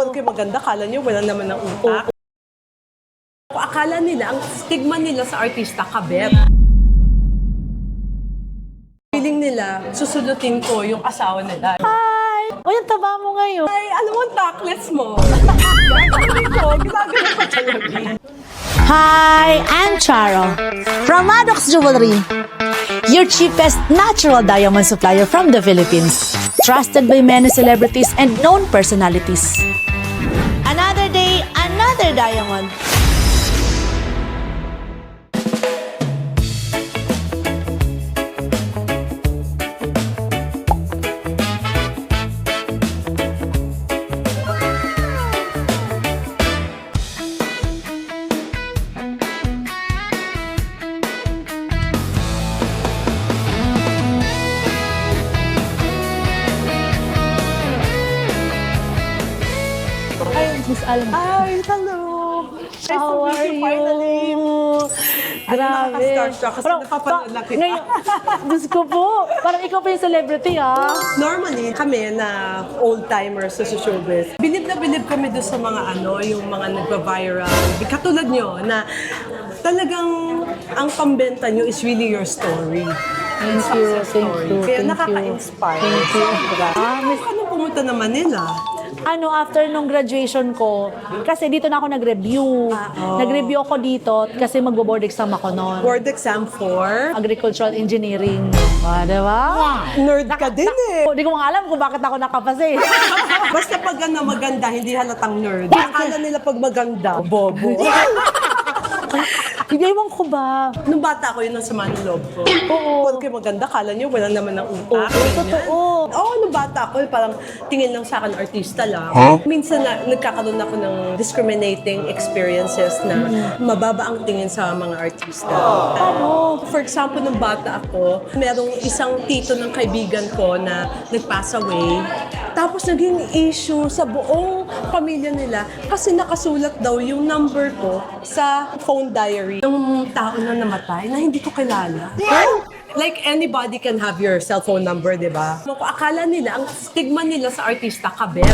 Porque maganda, kala nyo wala naman ng utak. Akala nila, ang stigma nila sa artista, kabet. Feeling nila, susulutin ko yung asawa nila. Hi! O, yung taba mo ngayon. Ay, alam mo, tackless mo. Ginagano ko talaga. Hi, I'm Charo from Maddox Jewelry, your cheapest natural diamond supplier from the Philippines, trusted by many celebrities and known personalities. Another day, another diamond. Miss Alma. Ay, hello. Nice How to are meet you finally. Grabe. Nakaka-starstruck kasi nakapanood lang kita. Ngayon, Diyos ko po, parang ikaw pa yung celebrity, ah. Normally, kami na old-timers sa showbiz, bilib na bilib kami doon sa mga yung mga nagpa-viral. Katulad nyo, na talagang ang pambenta nyo is really your story. Thank you, thank you, Kaya thank you. nakaka-inspire. Thank you. Ano pumunta na Manila? After nung graduation ko, kasi dito na ako nag-review. Nag-review ako dito kasi magbo-board exam ako noon. Board exam for? Agricultural engineering. Diba? Nerd ka din eh. Hindi ko nga alam kung bakit ako nakapasa eh. Basta pag maganda, hindi halatang nerd. Akala nila pag maganda, bobo. Hindi, ewan ko ba? Nung bata ko, yun ang sama ng loob ko. Oo. Porque maganda, kala nyo, wala naman ng utak. Oo, totoo. Oo, nung bata ko, parang tingin lang sa akin, artista lang. Minsan nagkakaroon ako ng discriminating experiences na mababa ang tingin sa mga artista. For example, nung bata ako, merong isang tito ng kaibigan ko na nag-pass away. Tapos naging issue sa buong pamilya nila kasi nakasulat daw yung number ko sa phone diary ng tao na namatay na hindi ko kilala. Like anybody can have your cellphone number, di ba? Akala nila, ang stigma nila sa artista, kabet.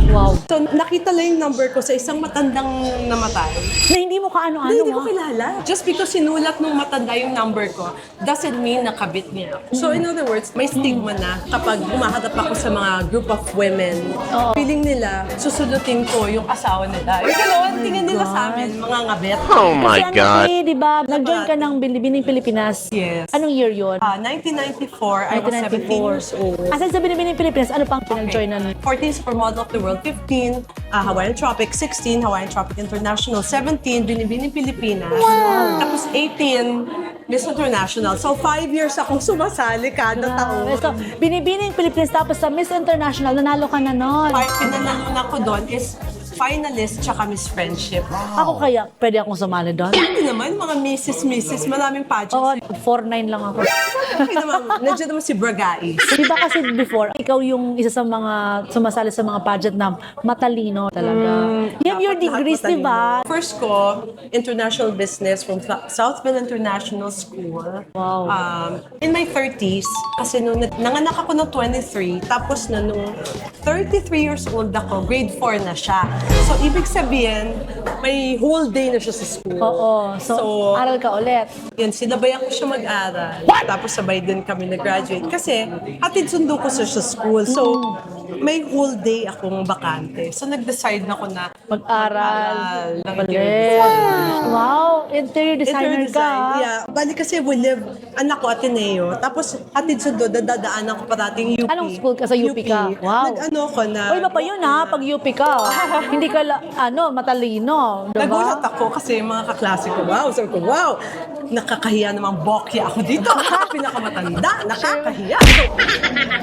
Wow. So nakita lang yung number ko sa isang matandang namatay. Na hindi mo kaano-ano, Hindi ko kilala. Just because sinulat nung matanda yung number ko, doesn't mean nakabit niya. So in other words, may stigma na kapag umaharap ako sa mga group of women, feeling nila, susulutin ko yung asawa nila. Yung gano'n, tingin nila sa amin, mga ngabet. Oh my Kasi God. di ba, nag-join ka ng Binibining Pilipinas. Yes. Anong year yun? 1994, I was 17 years old. Asan sa Binibining Pilipinas, ano pang pinag-joinan? 14 Supermodel of the World, 15 Hawaiian Tropic, 16 Hawaiian Tropic International, 17 Binibining Pilipinas, tapos 18 Miss International. So 5 years akong sumasali kada taon. So, Binibining Pilipinas, tapos sa Miss International, nanalo ka na nun. Pinanalunan ko doon is finalist tsaka Miss Friendship. Ako kaya, pwede akong sumali doon? Hindi naman, mga Mrs. Maraming pageants. Oo, 4'9" lang ako. Okay naman, nandiyan naman si Bragais. Di ba kasi before, ikaw yung isa sa mga sumasali sa mga pageant na matalino talaga. You have your Dapat lahat degrees, di ba? matalino. First ko, international business from Southville International School. Wow. In my 30s, kasi nung nanganak ako ng 23, tapos na nung 33 years old ako, grade 4 na siya. So, ibig sabihin, may whole day na siya sa school. Oo. So, aral ka ulit. Yun, sinabayan ko siya mag-aral. Tapos sabay din kami nag-graduate. Kasi, hatid sundo ko siya sa school. So, may whole day akong bakante. So, nag-decide na ako na Mag-aral. ng Ulit. Wow, interior designer Interior ka. design, yeah. Bali kasi we live, anak ko Ateneo. Tapos, hatid sundo, dadaanan ko parating UP. Anong school ka? Sa UP ka? Wow. Nag-ano ko na. O, iba pa yun ha, pag UP ka. Hindi ka, matalino. Diba? Nagulat ako kasi mga kaklase ko, wow, sabi ko, wow, nakakahiya namang bokya ako dito. Pinakamatanda, nakakahiya. So,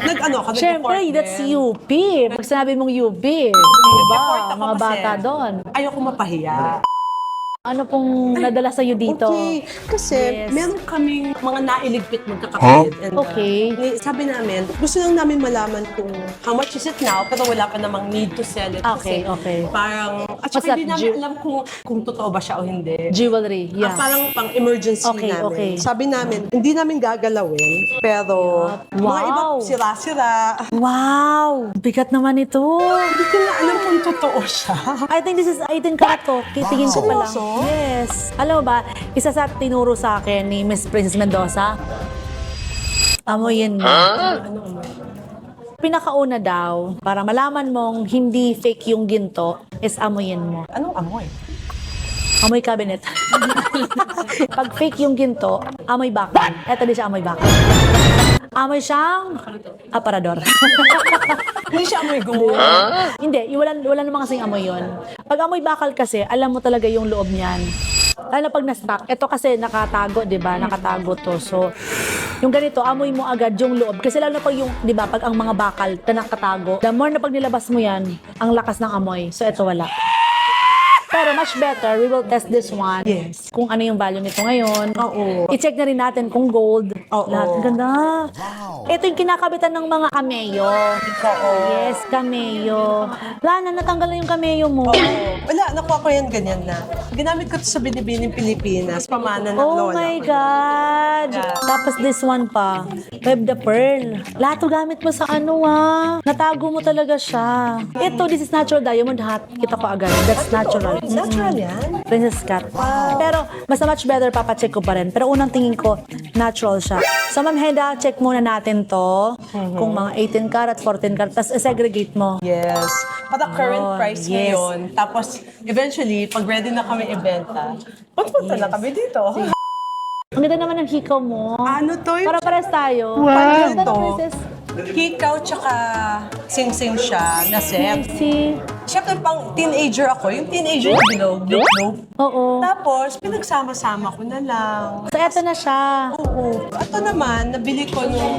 nag-ano ako, Siyempre, nag-report that's din. UP. Pag sinabi mong UP, diba? Nag-report ako Mga kasi bata doon. Ayoko mapahiya. Ano pong nadala sa'yo dito? Okay, kasi Yes. meron kaming mga nailigpit magkakapatid. And, Okay. sabi namin, gusto lang namin malaman kung how much is it now, pero wala pa namang need to sell it. Okay, Kasi okay. parang At saka What's that? hindi namin alam kung totoo ba siya o hindi. Jewelry, yeah. Parang pang emergency Okay, namin. okay. Sabi namin, hindi namin gagalawin, pero mga iba Wow. sira-sira. Wow! Bigat naman ito. Hindi ko na alam kung totoo siya. I think this is 18 karat to. Titingin ko pa lang. Seryoso? Yes. Alam mo ba, isa sa tinuro sa akin ni Miss Princess Mendoza, amoyin mo. Pinakauna daw, para malaman mong hindi fake yung ginto, is amoyin mo. Anong amoy? Amoy cabinet. Pag fake yung ginto, amoy bakal. Eto din siya amoy bakal. Amoy siyang aparador. Hindi siya amoy gumawa. Hindi, wala namang kasing amoy yun. Pag amoy bakal kasi, alam mo talaga yung loob niyan. Lalo pag na-stock, ito kasi nakatago, di ba? Nakatago to. So, yung ganito, amoy mo agad yung loob. Kasi lalo na pag yung, di ba, pag ang mga bakal na nakatago, the more na pag nilabas mo yan, ang lakas ng amoy. So, ito wala. Pero much better, we will test this one. Yes. Kung ano yung value nito ngayon. Oo. I-check na rin natin kung gold. Oo. Lahat. Ang ganda. Ito yung kinakabitan ng mga kameyo. Oo. Yes, kameyo. Lana, natanggal na yung kameyo mo. Wala, nakuha ko yan ganyan na. Ginamit ko to sa Binibining Pilipinas, pamana ng Oh lola. my God! Yeah. Tapos this one pa, Web the Pearl. Lahat to gamit mo sa ano Natago mo talaga siya. Ito, this is natural diamond hat. Kita ko agad. That's natural. Natural yan? Princess Cut. Pero, mas much better, papacheck ko pa rin. Pero unang tingin ko, natural siya. So, Ma'am Heda, check muna natin to. Kung mga 18 karat, 14 karat, tapos segregate mo. Yes. Para current Yun, price yes. ngayon. Tapos, eventually, pag ready na kami ibenta, punta na kami dito. Ang ganda naman ng hikaw mo. Ano to? Para pares tayo. Wow. Ang ganda ng Ito. princess. Hikaw tsaka sing-sing siya na set. Sexy. Siyempre, pang teenager ako. Yung teenager na bilog. Oo. Tapos, pinagsama-sama ko na lang. So, eto na siya. Oo. Ito naman, nabili ko nung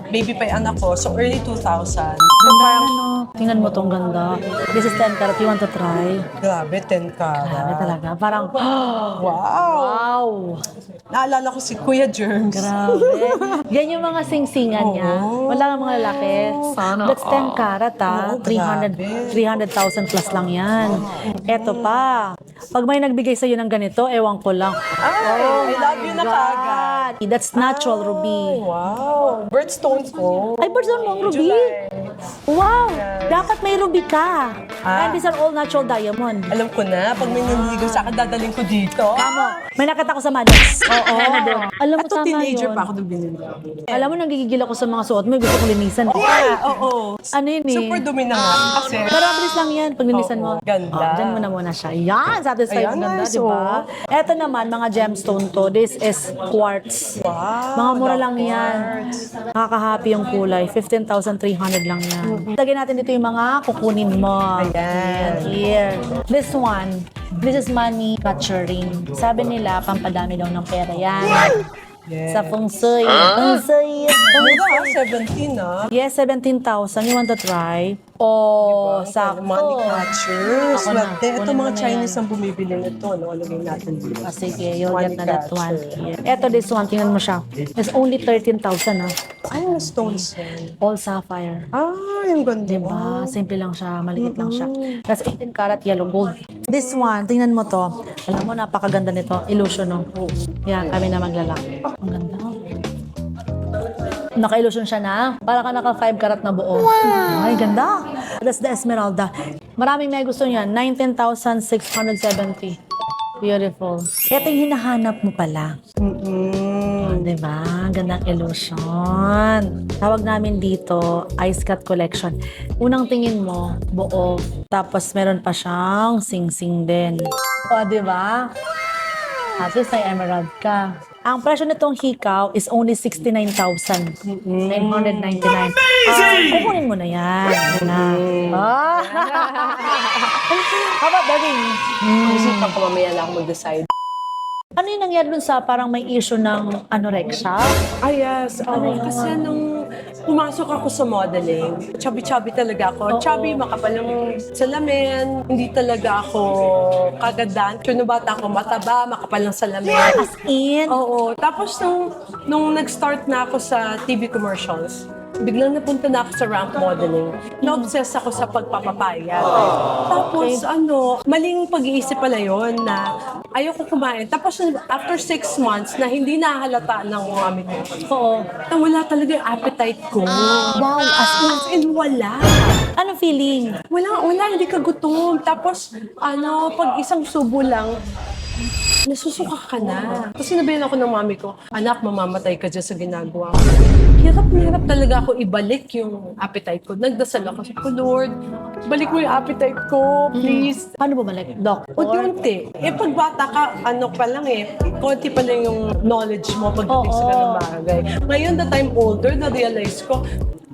baby pa yung anak ko. So, early 2000. Ganda, ano. Tingnan mo tong ganda. This is 10 karat. You want to try? Grabe, 10 Grabe karat. talaga. Parang, Wow! wow! Naalala ko si Kuya Germs. Grabe. Yan yung mga sing-singan niya. Wala nga mga lalaki. That's 10 karat Oo, 300,000 plus lang yan. Eto pa. Pag may nagbigay sa'yo ng ganito, ewan ko lang. Ay, I love you na kaagad. That's natural ruby. Wow! Birthstones ko. Ay, birthstone mo ang ruby? Wow! Dapat may ruby ka. And these are all natural diamond. Alam ko na, pag may naniligaw sa akin, dadaling ko dito. Tamo. May nakita ko sa Maddox. Oo. Alam mo, Ito, tama teenager yun. pa ako doon binili. Alam mo, nanggigigil ako sa mga suot mo. Gusto kong linisan. Oo. Ano yun eh? Super dumi na nga. Kasi, Pero mabilis lang yan pag linisan mo. Oo, ganda. Dyan mo na muna siya. Yan, satisfied Ayan, ang ganda, nice, di ba? Eto naman, mga gemstone to. This is quartz. wow. Mga mura lang yan. Nakaka-happy yung kulay. 15,300 lang yan. Lagyan natin dito yung mga kukunin mo. Ayan. Here. This one. This is money capturing. Sabi nila, pampadami daw ng pera yan. Yes. Sa feng shui. Feng shui. Mura, 17 ah. Yes, 17,000. You want to try? Oh, sakto. Money catchers. Ako na. Swerte. Ito Kunin mo mga na Chinese yan. ang bumibili nito. No? Alagay natin dito. Ah, sige, you'll Money get na that one. catcher. Here. Eto, this one, tingnan mo siya. It's only 13,000 Ay, mga stones yan. All sapphire. Ah, yung ganda. Diba? Simple lang siya, maliit lang siya. That's 18 karat yellow gold. This one, tingnan mo to. Alam mo, napakaganda nito. Illusion, no? Yan, kami na maglalaki. Ang ganda. Naka-illusion siya na. Para ka naka 5 karat na buo. Ay, ganda. That's the Esmeralda. Maraming may gusto niyan. 19,670. Beautiful. Ito yung hinahanap mo pala. Diba? Gandang illusion. Tawag namin dito, Ice Cut Collection. Unang tingin mo, buo. Tapos meron pa siyang sing-sing din. O, diba? At least may emerald ka. Ang presyo nitong hikaw is only 69,999. Kukunin mo na yan. Yan na. How about darling? Isipan ko mamaya lang ako mag-decide. Ano yung nangyari dun sa parang may issue ng anorexia? Yes. Kasi nung pumasok ako sa modeling, chubby-chubby talaga ako. Chubby, makapal yung salamin. Hindi talaga ako kagandaan. Kung bata ako, mataba, makapal ng salamin. As in? Oo. Tapos nung nag-start na ako sa TV commercials, biglang napunta na ako sa ramp modeling. Na-obsess ako sa pagpapapayat. Tapos maling pag-iisip pala yun na ayoko kumain. Tapos after 6 months na hindi nahalata ng mami ko, Oo. na wala talaga yung appetite ko. Wow, as in, Wala. anong feeling? Wala, hindi ka gutom. Tapos, pag isang subo lang, nasusuka ka na. Tapos sinabihan ako ng mami ko, anak, mamamatay ka dyan sa ginagawa ko. Hirap na hirap talaga ako ibalik yung appetite ko. Nagdasal ako sa Lord, balik mo yung appetite ko, please. Paano bumalik? Doctor? Unti-unti. Pag bata ka, pa lang konti pa lang yung knowledge mo pagdating sa ganung bagay. Ngayon that I'm older, na-realize ko,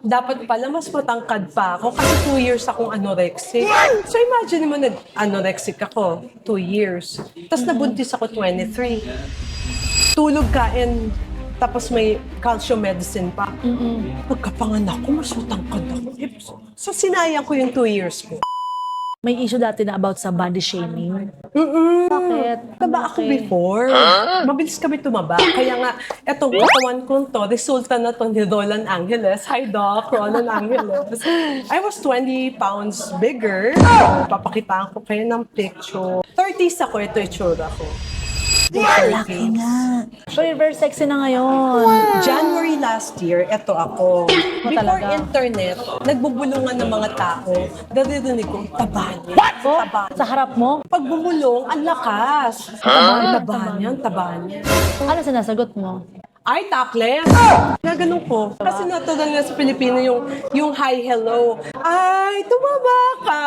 dapat pala mas matangkad pa ako kasi 2 years akong anorexic. So imagine mo nag-anorexic ako, 2 years. Tapos nabuntis ako 23. Tulog, kain, tapos may calcium medicine pa. Pagkapanganak ko, mas matangkad ako. So sinayang ko yung 2 years ko. May issue dati na about sa body shaming. Bakit? Taba ako before. Mabilis kami tumaba. Kaya nga, etong katawan ko to, resulta na to ni Roland Angeles. Hi, Doc. Roland Angeles. I was 20 pounds bigger. Papakitaan ko kayo ng picture. 30s ako, ito itsura ko. Laki nga. So, you're very sexy na ngayon. January last year, eto ako. Before talaga? internet, nagbubulungan ng mga tao. Naririnig ko, taba niya. Oh, Taba. sa harap mo? Pag bumulong, ang lakas. Taba niya, taba niya. Ano sinasagot mo? Ay, topless! Gaganon ko. Kasi natural nga sa Pilipino yung hi, hello. Ay, tumaba ka!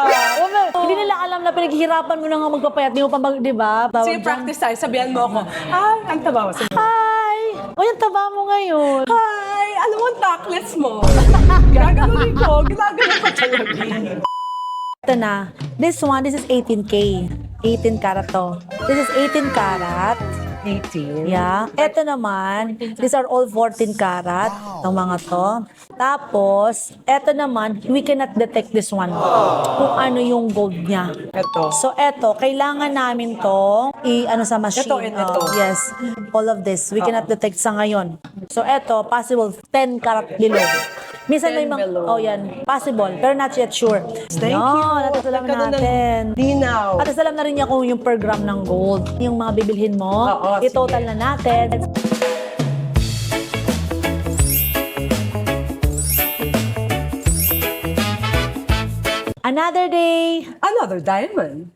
Hindi nila alam na pinaghihirapan mo na nga magpapayat. Di mo pa di ba? Tawag Sige, dyan. practice tayo. Sabihan mo ako, ay, ang taba mo. Sabihan. Hi! O, yung taba mo ngayon. Hi! Ano mo ang topless mo? Gaganon ko. Ginaganon ko talaga. Ito na. This is 18K. 18 karat to. This is 18 karat. 18. Yeah. Ito naman, these are all 14 karat, ng mga to. Tapos, ito naman, we cannot detect this one. Kung ano yung gold niya. Ito. So, ito, kailangan namin to sa machine. Ito and ito. Yes. All of this, we cannot detect sa ngayon. So, ito, possible, 10 karat below. Minsan 10 may mga, below. yan, possible, pero not yet sure. Thank you. Natasalam Nagkaroon ng natin. Linaw. At alam na rin niya kung yung per gram ng gold. Yung mga bibilhin mo, Oo, i-total sige. na natin. Another day. Another diamond.